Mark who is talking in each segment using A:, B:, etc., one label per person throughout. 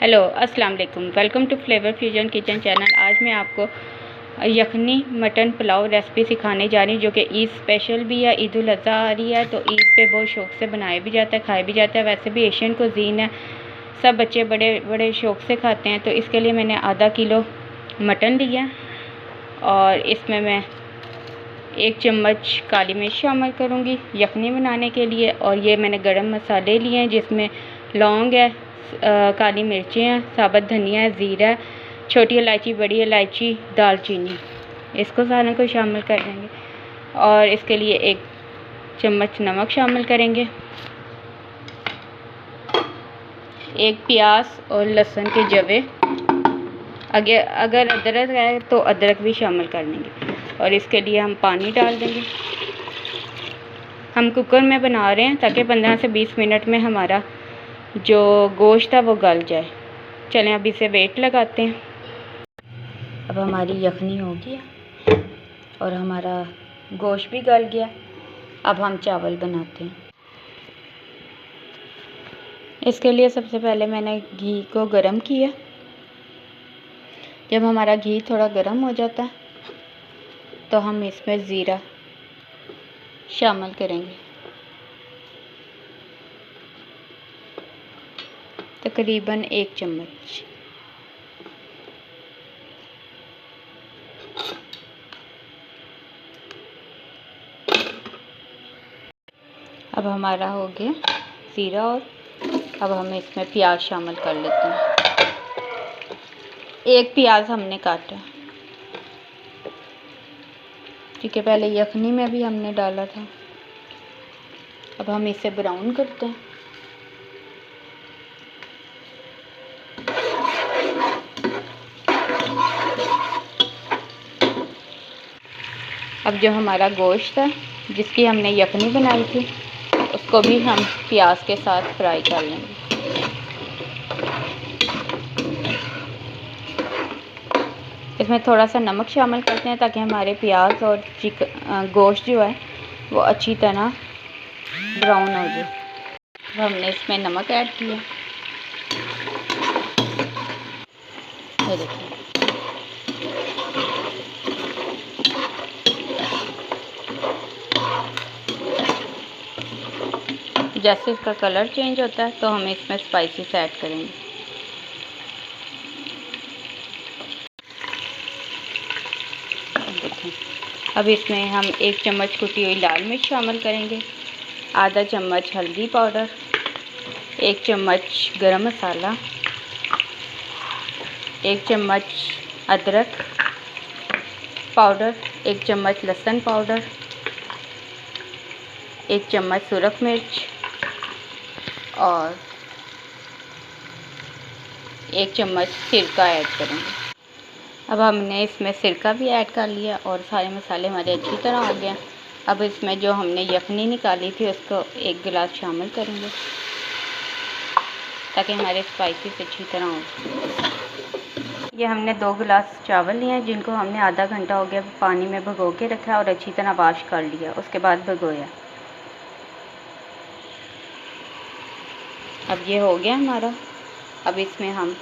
A: Hello अस्सलाम वालेकुम, welcome to flavour fusion kitchen channel. आज मैं आपको यखनी मटन पुलाव रेसिपी सिखाने जा रही हूँ, जो कि ईद स्पेशल भी है। ईद उल अज़हा आ रही है तो ईद पे बहुत शौक़ से बनाया भी जाता है, खाया भी जाता है। वैसे भी एशियन कुज़ीन है, सब बच्चे बड़े बड़े शौक़ से खाते हैं। तो इसके लिए मैंने आधा किलो मटन लिया और इसमें मैं 1 चम्मच काली मिर्च शामिल करूँगी यखनी बनाने के लिए। और ये मैंने गरम मसाले लिए हैं, जिसमें लौंग है, काली मिर्चें हैं, साबुत धनिया है, ज़ीरा है, छोटी इलायची, बड़ी इलायची, दालचीनी, इसको सारे को शामिल कर देंगे। और इसके लिए 1 चम्मच नमक शामिल करेंगे। 1 प्याज और लहसुन के जवे, अगर अदरक है तो अदरक भी शामिल कर देंगे। और इसके लिए हम पानी डाल देंगे। हम कुकर में बना रहे हैं ताकि 15 से 20 मिनट में हमारा जो गोश्त है वो गल जाए। चलें अब इसे वेट लगाते हैं। अब हमारी यखनी हो गई और हमारा गोश्त भी गल गया। अब हम चावल बनाते हैं। इसके लिए सबसे पहले मैंने घी को गरम किया। जब हमारा घी थोड़ा गरम हो जाता है तो हम इसमें ज़ीरा शामिल करेंगे, तकरीबन 1 चम्मच। अब हमारा हो गया ज़ीरा और अब हम इसमें प्याज शामिल कर लेते हैं। 1 प्याज हमने काटा, ठीक है, पहले यखनी में भी हमने डाला था। अब हम इसे ब्राउन करते हैं। अब जो हमारा गोश्त है, जिसकी हमने यखनी बनाई थी, उसको भी हम प्याज के साथ फ्राई कर लेंगे। इसमें थोड़ा सा नमक शामिल करते हैं ताकि हमारे प्याज और गोश्त जो है वो अच्छी तरह ब्राउन हो जाए। अब हमने इसमें नमक ऐड किया, ये देखिए। जैसे इसका कलर चेंज होता है तो हम इसमें स्पाइसेस ऐड करेंगे। देखिए, अब इसमें हम 1 चम्मच कुटी हुई लाल मिर्च शामिल करेंगे, आधा चम्मच हल्दी पाउडर, 1 चम्मच गरम मसाला, 1 चम्मच अदरक पाउडर, 1 चम्मच लहसुन पाउडर, 1 चम्मच सुरख मिर्च और 1 चम्मच सिरका ऐड करेंगे। अब हमने इसमें सिरका भी ऐड कर लिया और सारे मसाले हमारे अच्छी तरह हो गए। अब इसमें जो हमने यखनी निकाली थी उसको 1 गिलास शामिल करेंगे ताकि हमारे स्पाइसेस अच्छी तरह हो। ये हमने 2 गिलास चावल लिए हैं, जिनको हमने आधा घंटा हो गया पानी में भिगो के रखा और अच्छी तरह वॉश कर लिया, उसके बाद भिगोया। अब ये हो गया हमारा। अब इसमें हम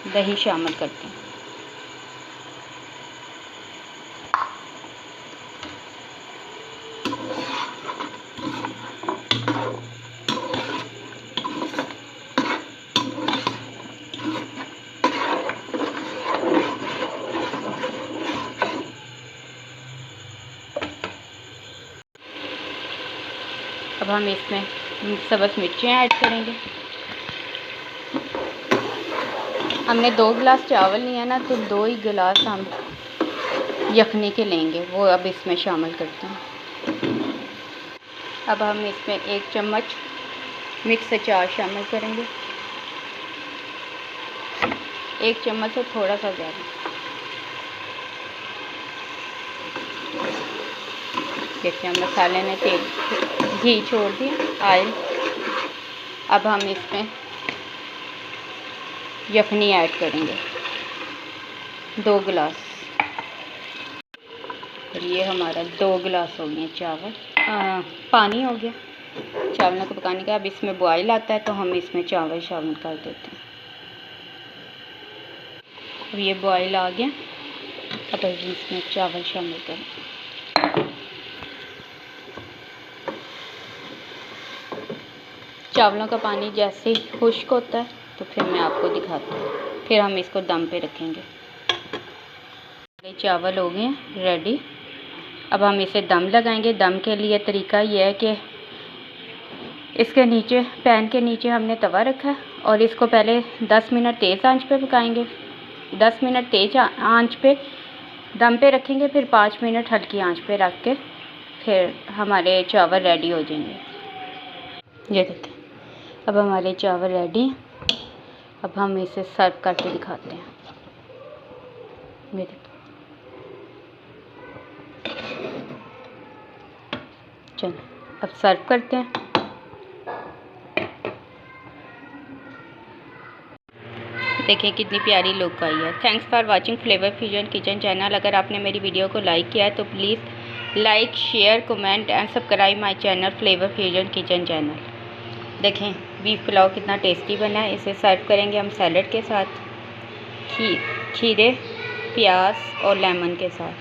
A: दही शामिल करते हैं। अब हम इसमें सब्ज़ मिर्चें ऐड करेंगे। हमने 2 गिलास चावल लिया ना, तो 2 ही गिलास हम यखनी के लेंगे, वो अब इसमें शामिल करते हैं। अब हम इसमें 1 चम्मच मिक्स अचार शामिल करेंगे, 1 चम्मच से थोड़ा सा ज़्यादा। देखिए मसाले ने तेल घी छोड़ दिया, ऑयल। अब हम इसमें यखनी ऐड करेंगे 2 गिलास। और ये हमारा 2 गिलास हो गए चावल, पानी हो गया। चावलों को पकाने का। अब इसमें बॉयल आता है तो हम इसमें चावल शामिल कर देते हैं। अब ये बॉयल आ गया, अब इसमें चावल शामिल करें। चावलों का पानी जैसे ही खुश्क होता है तो फिर मैं आपको दिखाती हूँ, फिर हम इसको दम पे रखेंगे। चावल हो गए रेडी। अब हम इसे दम लगाएंगे। दम के लिए तरीका ये है कि इसके नीचे, पैन के नीचे हमने तवा रखा है और इसको पहले 10 मिनट तेज़ आंच पे पकाएंगे। 10 मिनट तेज़ आंच पे दम पे रखेंगे, फिर 5 मिनट हल्की आंच पे रख के फिर हमारे चावल रेडी हो जाएंगे। ये देखें, अब हमारे चावल रेडी हैं। अब हम इसे सर्व करके दिखाते हैं। ये देखें, चलो अब सर्व करते हैं। देखिए कितनी प्यारी लुक आई है। Thanks for watching flavour fusion kitchen channel. अगर आपने मेरी वीडियो को लाइक किया है तो please like, share, comment and subscribe my channel flavour fusion kitchen channel. देखें बीफ पुलाव कितना टेस्टी बना है। इसे सर्व करेंगे हम सैलड के साथ, खीरे, प्याज और लेमन के साथ।